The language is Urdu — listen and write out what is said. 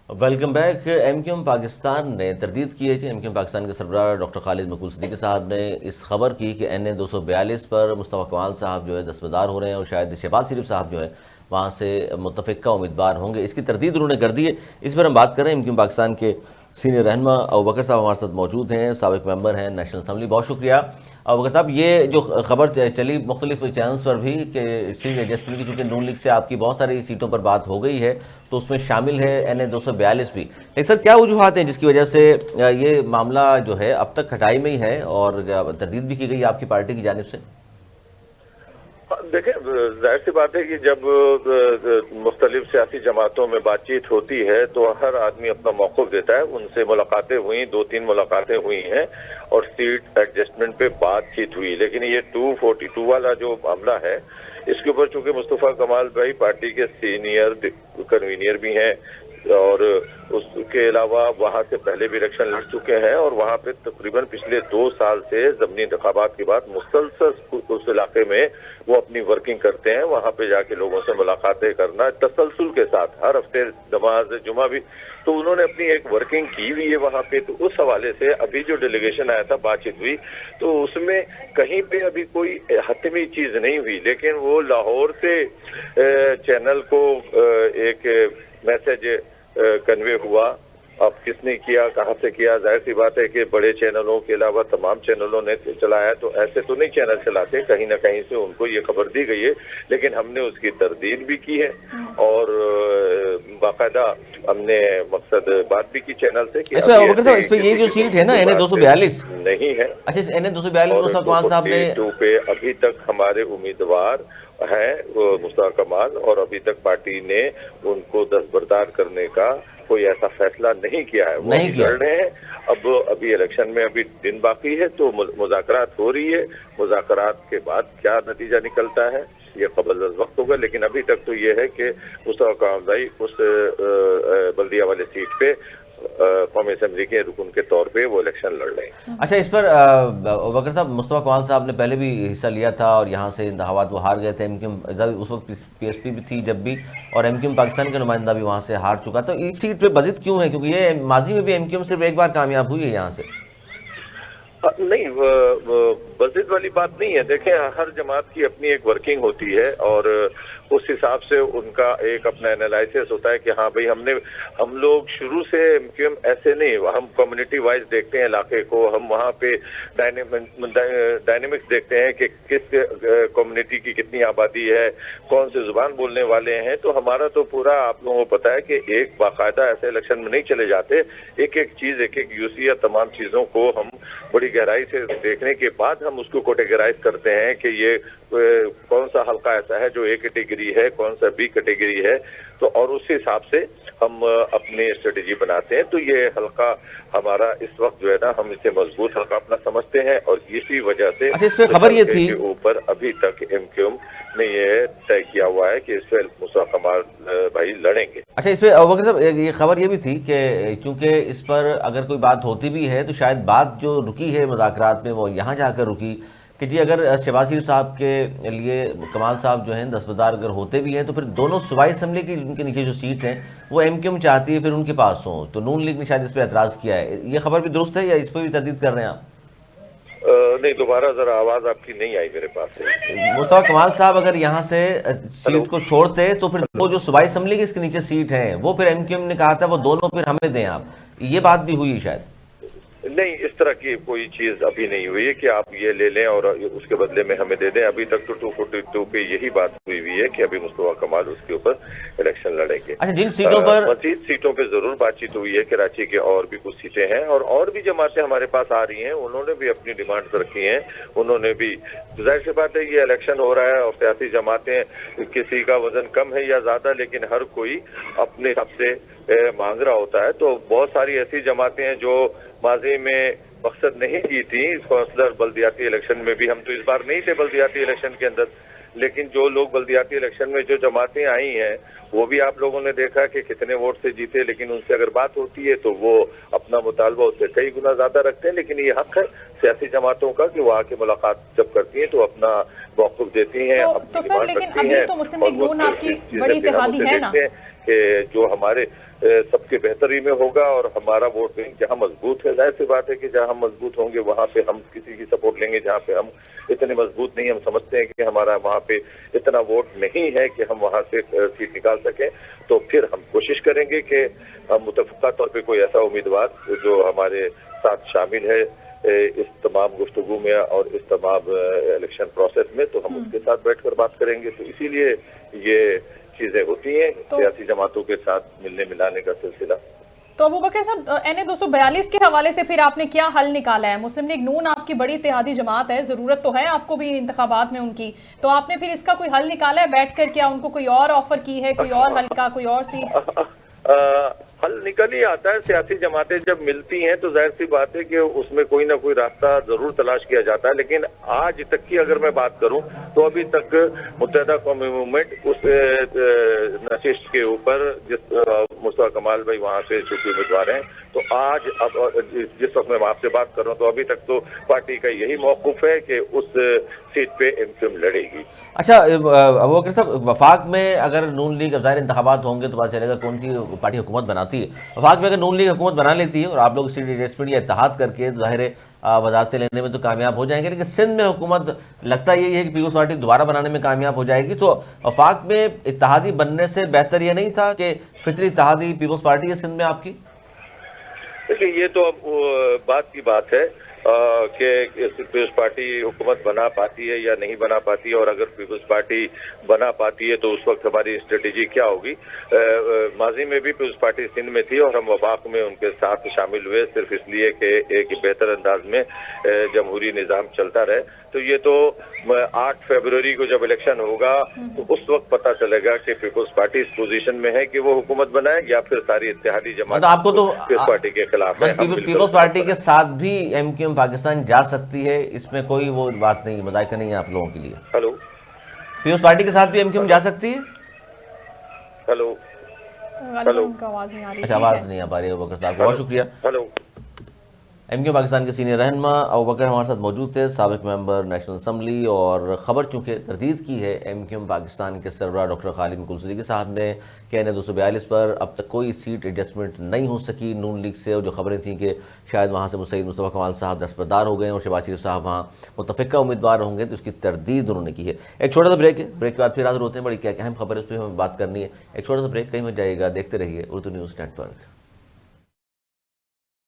Welcome back. M Q M Pakistan نے تردید کی ہے کہ ایم کیو ایم پاکستان کے سربراہ ڈاکٹر خالد مقبول صدیقی صاحب نے اس خبر کی کہ این اے 242 پر مصطفیٰ کمال صاحب جو ہے دستبردار ہو رہے ہیں اور شاید شہباز شریف صاحب جو ہے وہاں سے متفقہ امیدوار ہوں گے، اس کی تردید انہوں نے کر دی ہے۔ اس پر ہم بات کر رہے ہیں ایم کیو ایم پاکستان کے سینئر رہنما ابوبکر صاحب ہمارے ساتھ موجود ہیں، سابق ممبر ہیں نیشنل اسمبلی۔ بہت شکریہ ابوبکر صاحب۔ یہ جو خبر چلی مختلف چینلز پر بھی کہ سیٹ ایڈجسٹمنٹ کی، چونکہ نون لیگ سے آپ کی بہت ساری سیٹوں پر بات ہو گئی ہے تو اس میں شامل ہے این اے 242 بھی، لیکن سر کیا وجوہات ہیں جس کی وجہ سے یہ معاملہ جو ہے اب تک کھٹائی میں ہی ہے اور تردید بھی کی گئی آپ کی پارٹی کی جانب سے؟ دیکھیں، ظاہر سی بات ہے کہ جب مختلف سیاسی جماعتوں میں بات چیت ہوتی ہے تو ہر آدمی اپنا موقف دیتا ہے۔ ان سے ملاقاتیں ہوئیں، 2-3 ملاقاتیں ہوئی ہیں اور سیٹ ایڈجسٹمنٹ پہ بات چیت ہوئی، لیکن یہ 242 والا جو معاملہ ہے اس کے اوپر چونکہ مصطفیٰ کمال بھائی پارٹی کے سینئر کنوینئر بھی ہیں اور اس کے علاوہ وہاں سے پہلے بھی الیکشن لڑ چکے ہیں اور وہاں پہ تقریباً پچھلے 2 سال سے ضمنی انتخابات کے بعد مسلسل اس علاقے میں وہ اپنی ورکنگ کرتے ہیں، وہاں پہ جا کے لوگوں سے ملاقاتیں کرنا تسلسل کے ساتھ، ہر ہفتے نماز جمعہ بھی، تو انہوں نے اپنی ایک ورکنگ کی ہوئی ہے وہاں پہ۔ تو اس حوالے سے ابھی جو ڈیلیگیشن آیا تھا، بات چیت ہوئی، تو اس میں کہیں پہ ابھی کوئی حتمی چیز نہیں ہوئی، لیکن وہ لاہور سے چینل کو ایک میسج کنوے ہوا۔ اب کس نے کیا، کہاں سے کیا، ظاہر سی بات ہے کہ بڑے چینلوں کے علاوہ تمام چینلوں نے چلایا، تو ایسے تو نہیں چینل چلاتے، کہیں نہ کہیں سے ان کو یہ خبر دی گئی ہے، لیکن ہم نے اس کی تردید بھی کی ہے اور باقاعدہ ہم نے مقصد بات بھی کی چینل سے کہ اس پہ یہ جو سیٹ ہے نا این اے 242 نہیں ہے، اچھا این اے 242 مصطفیٰ کمال صاحب نے 242 پہ ابھی تک ہمارے امیدوار ہیں مصطفیٰ کمال، اور ابھی تک پارٹی نے ان کو دستبردار کرنے کا کوئی ایسا فیصلہ نہیں کیا ہے، وہ لڑ رہے ہیں۔ اب ابھی الیکشن میں ابھی دن باقی ہے تو مذاکرات ہو رہی ہے، مذاکرات کے بعد کیا نتیجہ نکلتا ہے یہ قبل از وقت ہوگا، لیکن ابھی تک تو یہ ہے کہ مصطفیٰ کمال بھائی اس بلدیہ والے سیٹ پہ قومی اسمبلی کے رکن کے طور پہ وہ الیکشن لڑ رہے ہیں۔ اچھا، اس پر ابوبکر صاحب مصطفیٰ کمال صاحب نے پہلے بھی حصہ لیا تھا اور یہاں سے انتخابات وہ ہار گئے تھے، ایم کیو ایم اس وقت پی ایس پی بھی تھی جب بھی، اور ایم کیو ایم پاکستان کا نمائندہ بھی وہاں سے ہار چکا، تو اس سیٹ پہ بضد کیوں ہے؟ کیونکہ یہ ماضی میں بھی ایم کیو ایم صرف ایک بار کامیاب ہوئی ہے یہاں سے۔ نہیں، بضد والی بات نہیں ہے۔ دیکھیں، ہر جماعت کی اپنی ایک ورکنگ ہوتی ہے اور اس حساب سے ان کا ایک اپنا انالائسس ہوتا ہے کہ ہاں بھئی ہم لوگ شروع سے ایم کیو ایم ایسے نہیں، ہم کمیونٹی وائز دیکھتے ہیں علاقے کو، ہم وہاں پہ ڈائنمکس دیکھتے ہیں کہ کس کمیونٹی کی کتنی آبادی ہے، کون سے زبان بولنے والے ہیں، تو ہمارا تو پورا آپ لوگوں کو پتا ہے کہ ایک باقاعدہ ایسے الیکشن میں نہیں چلے جاتے، ایک ایک چیز، ایک ایک یوسیہ تمام چیزوں کو ہم بڑی گہرائی سے دیکھنے کے بعد ہم اس کو کوٹیگرائز کرتے ہیں کہ یہ کون سا حلقہ ایسا ہے جو اے کیٹیگری ہے، کون سا بی کیٹیگری ہے، تو اور اس حساب سے ہم اپنی اسٹریٹجی بناتے ہیں۔ تو یہ حلقہ ہمارا اس وقت جو ہے نا، ہم اسے مضبوط حلقہ اپنا سمجھتے ہیں اور اسی وجہ سے اس پہ خبر یہ تھی کے اوپر ابھی تک ایم کیو ایم نے یہ طے کیا ہوا ہے کہ اس پہ مصطفیٰ کمال بھائی لڑیں گے۔ اچھا، اس پہ ابوبکر صاحب یہ خبر یہ بھی تھی کہ کیونکہ اس پر اگر کوئی بات ہوتی بھی ہے تو شاید بات جو رکی ہے مذاکرات میں وہ یہاں جا کر رکی کہ جی اگر شہباز شریف صاحب کے لیے کمال صاحب جو ہیں دستبردار اگر ہوتے بھی ہیں تو پھر دونوں صوبائی اسمبلی کی ان کے نیچے جو سیٹ ہیں وہ ایم کیو ایم چاہتی ہے پھر ان کے پاس ہوں، تو نون لیگ نے شاید اس پہ اعتراض کیا ہے۔ یہ خبر بھی درست ہے یا اس پہ بھی تردید کر رہے ہیں آپ؟ نہیں، دوبارہ ذرا آواز آپ کی نہیں آئی میرے پاس۔ مصطفیٰ کمال صاحب اگر یہاں سے سیٹ کو چھوڑتے تو پھر وہ جو صوبائی اسمبلی کے اس کے نیچے سیٹ ہیں وہ پھر ایم کیو ایم نے کہا تھا وہ دونوں پھر ہمیں دیں آپ، یہ بات بھی ہوئی شاید؟ نہیں، اس طرح کی کوئی چیز ابھی نہیں ہوئی ہے کہ آپ یہ لے لیں اور اس کے بدلے میں ہمیں دے دیں۔ ابھی تک تو 242 پہ یہی بات ہوئی ہے کہ ابھی مصطفیٰ کمال اس کے اوپر الیکشن لڑیں گے۔ اچھا، جن سیٹوں پر مزید سیٹوں پہ ضرور بات چیت ہوئی ہے، کراچی کے اور بھی کچھ سیٹیں ہیں اور بھی جماعتیں ہمارے پاس آ رہی ہیں، انہوں نے بھی اپنی ڈیمانڈز رکھی ہیں، انہوں نے بھی، ظاہر سی بات ہے یہ الیکشن ہو رہا ہے اور سیاسی جماعتیں کسی کا وزن کم ہے یا زیادہ، لیکن ہر کوئی اپنے حساب سے مانگ رہا ہوتا ہے۔ تو بہت ساری ایسی جماعتیں ہیں جو ماضی میں مقصد نہیں کی تھی کونسلر بلدیاتی الیکشن میں بھی، ہم تو اس بار نہیں تھے بلدیاتی الیکشن کے اندر، لیکن جو لوگ بلدیاتی الیکشن میں جو جماعتیں آئی ہیں وہ بھی آپ لوگوں نے دیکھا کہ کتنے ووٹ سے جیتے، لیکن ان سے اگر بات ہوتی ہے تو وہ اپنا مطالبہ اس سے کئی گنا زیادہ رکھتے ہیں، لیکن یہ حق ہے سیاسی جماعتوں کا کہ وہ آ کے ملاقات جب کرتی ہیں تو اپنا موقف دیتی ہیں، تو سر لیکن ابھی تو مسلم لیگ نون آپ کی بڑی اتحادی ہے نا، کہ جو ہمارے سب کے بہتری میں ہوگا اور ہمارا ووٹ بینک جہاں مضبوط ہے، ظاہر سی بات ہے کہ جہاں ہم مضبوط ہوں گے وہاں پہ ہم کسی کی سپورٹ لیں گے، جہاں پہ ہم اتنے مضبوط نہیں، ہم سمجھتے ہیں کہ ہمارا وہاں پہ اتنا ووٹ نہیں ہے کہ ہم وہاں سے سیٹ نکال سکیں، تو پھر ہم کوشش کریں گے کہ ہم متفقہ طور پہ کوئی ایسا امیدوار جو ہمارے ساتھ شامل ہے اس تمام گفتگو میں اور اس تمام الیکشن پروسیس میں، تو ہم اس کے ساتھ بیٹھ کر بات کریں گے۔ تو اسی لیے یہ چیزیں ہوتی ہیں سیاسی جماعتوں کے ساتھ ملنے ملانے کا سلسلہ۔ تو ابوبکر صاحب، NA 242 کے حوالے سے پھر آپ نے کیا حل نکالا ہے؟ مسلم لیگ نون آپ کی بڑی اتحادی جماعت ہے، ضرورت تو ہے آپ کو بھی انتخابات میں ان کی، تو آپ نے پھر اس کا کوئی حل نکالا ہے بیٹھ کر؟ کیا ان کو کوئی اور آفر کی ہے، کوئی اور حلقہ، کوئی اور سیٹ؟ حل نکل ہی آتا ہے۔ سیاسی جماعتیں جب ملتی ہیں تو ظاہر سی بات ہے کہ اس میں کوئی نہ کوئی راستہ ضرور تلاش کیا جاتا ہے، لیکن آج تک کی اگر میں بات کروں تو ابھی تک متحدہ قومی موومنٹ اس نشست کے اوپر، جس مصطفیٰ کمال بھائی وہاں سے چونکہ امیدوار ہیں، تو آج اب جس وقت میں آپ سے بات کر رہا ہوں تو ابھی تک تو پارٹی کا یہی موقف ہے کہ اس سیٹ پہ MQM لڑے گی۔ اچھا ابوبکر صاحب، وفاق میں اگر نون لیگ ظاہر انتخابات ہوں گے تو پتہ چلے گا کون سی پارٹی حکومت بناتی ہے۔ وفاق میں اگر نون لیگ حکومت بنا لیتی ہے اور آپ لوگ سیٹ ایڈجسٹمنٹ یا اتحاد کر کے ظاہر وزارتیں لینے میں تو کامیاب ہو جائیں گے، لیکن سندھ میں حکومت لگتا یہی ہے کہ پیپلز پارٹی دوبارہ بنانے میں کامیاب ہو جائے گی، تو وفاق میں اتحادی بننے سے بہتر یہ نہیں تھا کہ فطری اتحادی پیپلز پارٹی ہے سندھ میں آپ کی؟ دیکھیے، یہ تو اب بات کی بات ہے کہ پیپلز پارٹی حکومت بنا پاتی ہے یا نہیں بنا پاتی ہے، اور اگر پیپلز پارٹی بنا پاتی ہے تو اس وقت ہماری اسٹریٹجی کیا ہوگی۔ ماضی میں بھی پیپلز پارٹی سندھ میں تھی اور ہم وفاق میں ان کے ساتھ شامل ہوئے صرف اس لیے کہ ایک بہتر انداز میں جمہوری نظام چلتا رہے۔ تو یہ تو 8 فروری کو جب الیکشن ہوگا تو اس وقت پتہ چلے گا کہ پیپلز پارٹی اس پوزیشن میں ہے کہ وہ حکومت بنائے یا پھر ساری اتحادی جماعت آپ کو تو پیپلز پارٹی کے خلاف ہے۔ پیپلز پارٹی کے ساتھ بھی MQM پاکستان جا سکتی ہے، اس میں کوئی وہ بات نہیں، مذائقہ نہیں ہے آپ لوگوں کے لیے؟ ہلو، پیپلز پارٹی کے ساتھ بھی MQM جا سکتی ہے؟ ہلو، آواز نہیں آ رہی۔ اچھا، آواز نہیں آ پا رہی ہے ابوبکر صاحب، بہت شکریہ۔ ہلو، MQM پاکستان کے سینئر رہنما ابوبکر ہمارے ساتھ موجود تھے، سابق ممبر نیشنل اسمبلی، اور خبر چونکہ تردید کی ہے MQM پاکستان کے سربراہ ڈاکٹر خالد مقبول صدیقی صاحب نے کہ NA 242 پر اب تک کوئی سیٹ ایڈجسٹمنٹ نہیں ہو سکی نون لیگ سے، اور جو خبریں تھیں کہ شاید وہاں سے مستعد مصطفیٰ کمال صاحب دستبردار ہو گئے اور شہباز شریف صاحب وہاں متفقہ امیدوار ہوں گے، تو اس کی تردید انہوں نے کی ہے۔ ایک چھوٹا سا بریک ہے، بریک کے بعد پھر حاضر ہوتے ہیں، بڑی کیا اہم خبر ہے اس پہ ہمیں بات کرنی ہے۔ ایک چھوٹا سا بریک، کہیں مت جائیے گا، دیکھتے رہیے اردو نیوز نیٹ ورک۔